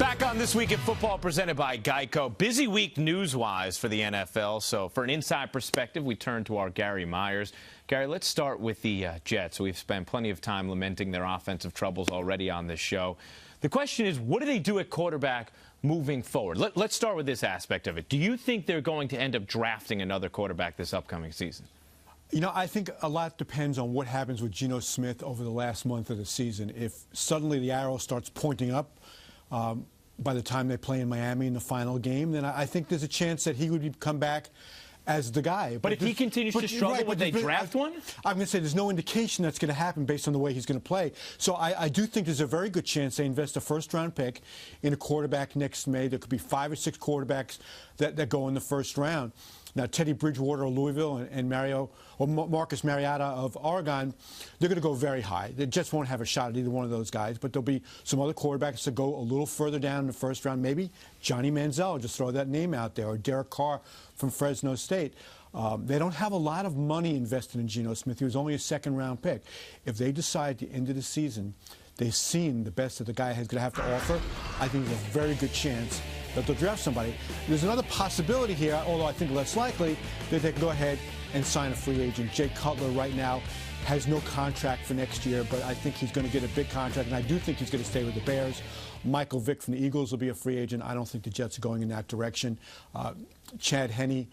Back on This Week in Football, presented by Geico. Busy week news-wise for the NFL. So for an inside perspective, we turn to our Gary Myers. Gary, let's start with the Jets. We've spent plenty of time lamenting their offensive troubles already on this show. The question is, what do they do at quarterback moving forward? Let's start with this aspect of it. Do you think they're going to end up drafting another quarterback this upcoming season? You know, I think a lot depends on what happens with Geno Smith over the last month of the season. If suddenly the arrow starts pointing up by the time they play in Miami in the final game, then I think there's a chance that he would come back as the guy. But if he continues to struggle, would they draft one? I'm going to say there's no indication that's going to happen based on the way he's going to play. So I do think there's a very good chance they invest a first-round pick in a quarterback next May. There could be 5 or 6 quarterbacks that go in the first round. Now, Teddy Bridgewater of Louisville and Marcus Mariota of Oregon, they're going to go very high. The Jets won't have a shot at either one of those guys, but there'll be some other quarterbacks that go a little further down in the first round. Maybe Johnny Manziel, just throw that name out there, or Derek Carr from Fresno State. They don't have a lot of money invested in Geno Smith. He was only a second-round pick. If they decide at the end of the season they've seen the best that the guy is going to have to offer, I think there's a very good chance that they'll draft somebody. There's another possibility here, although I think less likely, that they can go ahead and sign a free agent. Jay Cutler right now has no contract for next year, but I think he's going to get a big contract, and I do think he's going to stay with the Bears. Michael Vick from the Eagles will be a free agent. I don't think the Jets are going in that direction. Chad Henne,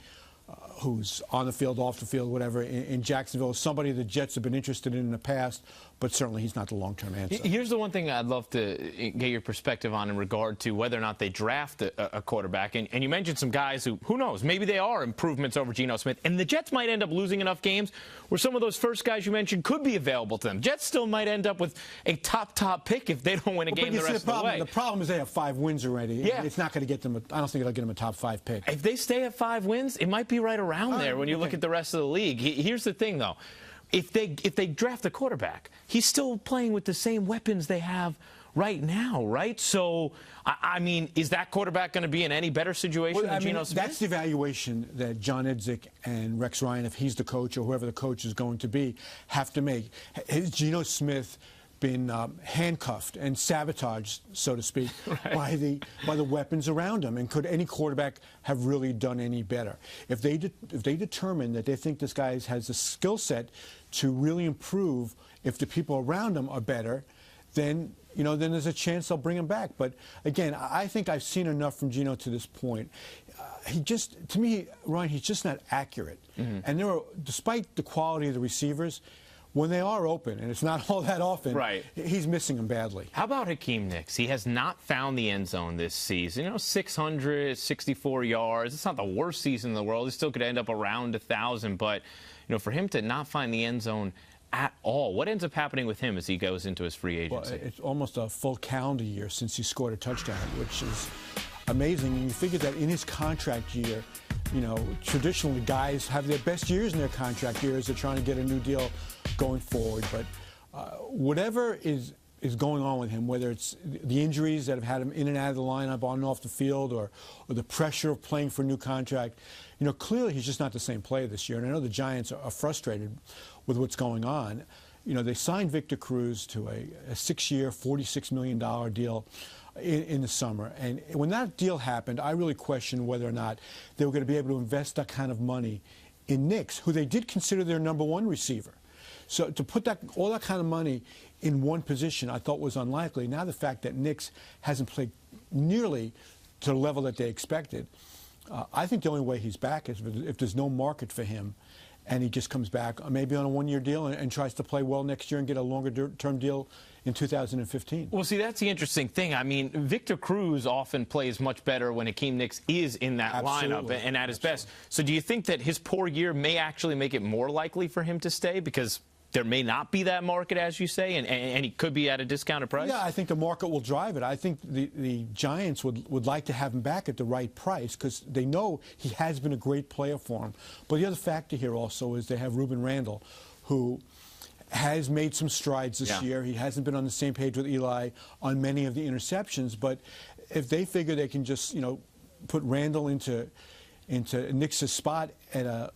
who's on the field, off the field, whatever, in Jacksonville, is somebody the Jets have been interested in the past, but certainly he's not the long-term answer. Here's the one thing I'd love to get your perspective on in regard to whether or not they draft a quarterback. And you mentioned some guys who knows, maybe they are improvements over Geno Smith. And the Jets might end up losing enough games where some of those first guys you mentioned could be available to them. Jets still might end up with a top pick if they don't win a game the rest of the way. The problem is they have 5 wins already. Yeah. It's not going to get them, I don't think it'll get them a top 5 pick. If they stay at 5 wins, it might be right around there when you look at the rest of the league. Here's the thing, though. If they draft a quarterback, he's still playing with the same weapons they have right now, right? So, I mean, is that quarterback going to be in any better situation than Geno Smith? That's the evaluation that John Idzik and Rex Ryan, if he's the coach or whoever the coach is going to be, have to make. Has Geno Smith been handcuffed and sabotaged, so to speak, right, by the weapons around him? And could any quarterback have really done any better? If they determine that they think this guy has the skill set to really improve, if the people around him are better, then then there's a chance they'll bring him back. But again, I think I've seen enough from Geno to this point. To me, Ryan, he's just not accurate. Mm-hmm. And despite the quality of the receivers, when they are open, and it's not all that often, right, he's missing them badly. How about Hakeem Nicks? He has not found the end zone this season. 664 yards. It's not the worst season in the world. He still could end up around 1,000. But, for him to not find the end zone at all, what ends up happening with him as he goes into his free agency? Well, it's almost a full calendar year since he scored a touchdown, which is amazing. And you figure that in his contract year, traditionally guys have their best years in their contract years. They're trying to get a new deal going forward. But whatever is going on with him, whether it's the injuries that have had him in and out of the lineup, on and off the field, or the pressure of playing for a new contract, clearly he's just not the same player this year. And I know the Giants are frustrated with what's going on. They signed Victor Cruz to a 6-year, $46 million deal in the summer. And when that deal happened, I really questioned whether or not they were going to be able to invest that kind of money in Nicks, who they did consider their #1 receiver. So to put all that kind of money in one position, I thought was unlikely. Now the fact that Nicks hasn't played nearly to the level that they expected, I think the only way he's back is if there's no market for him, and he just comes back maybe on a 1-year deal and tries to play well next year and get a longer-term deal in 2015. Well, see, that's the interesting thing. I mean, Victor Cruz often plays much better when Hakeem Nicks is in that lineup and at his best. So do you think that his poor year may actually make it more likely for him to stay because there may not be that market, as you say, and he could be at a discounted price? Yeah, I think the market will drive it. I think the Giants would like to have him back at the right price because they know he has been a great player for them. But the other factor here also is they have Reuben Randall, who has made some strides this year. He hasn't been on the same page with Eli on many of the interceptions. But if they figure they can just, put Randall into Nick's spot at a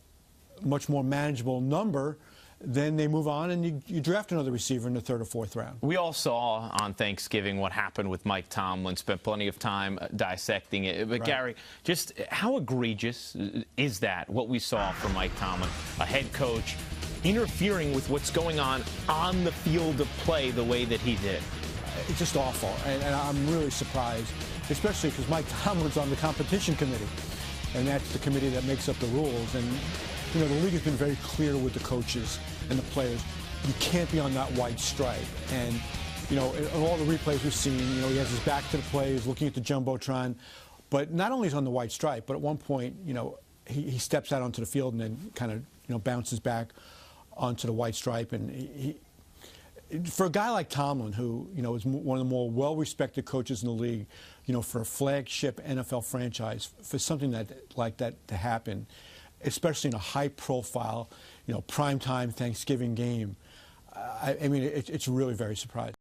much more manageable number, then they move on and you draft another receiver in the 3rd or 4th round. We all saw on Thanksgiving what happened with Mike Tomlin, spent plenty of time dissecting it. But, right. Gary, just how egregious is that, what we saw from Mike Tomlin, a head coach, interfering with what's going on the field of play the way that he did? It's just awful, and I'm really surprised, especially because Mike Tomlin's on the competition committee, and that's the committee that makes up the rules. And you know, the league has been very clear with the coaches and the players. You can't be on that white stripe. And you know, in all the replays we've seen, you know, he has his back to the play, he's looking at the jumbotron. But not only is he on the white stripe, but at one point, you know, he steps out onto the field and then kind of, you know, bounces back onto the white stripe. And for a guy like Tomlin, who, you know, is one of the more well-respected coaches in the league, you know, for a flagship NFL franchise, for something like that to happen, especially in a high-profile, you know, primetime Thanksgiving game, I mean, it's really very surprising.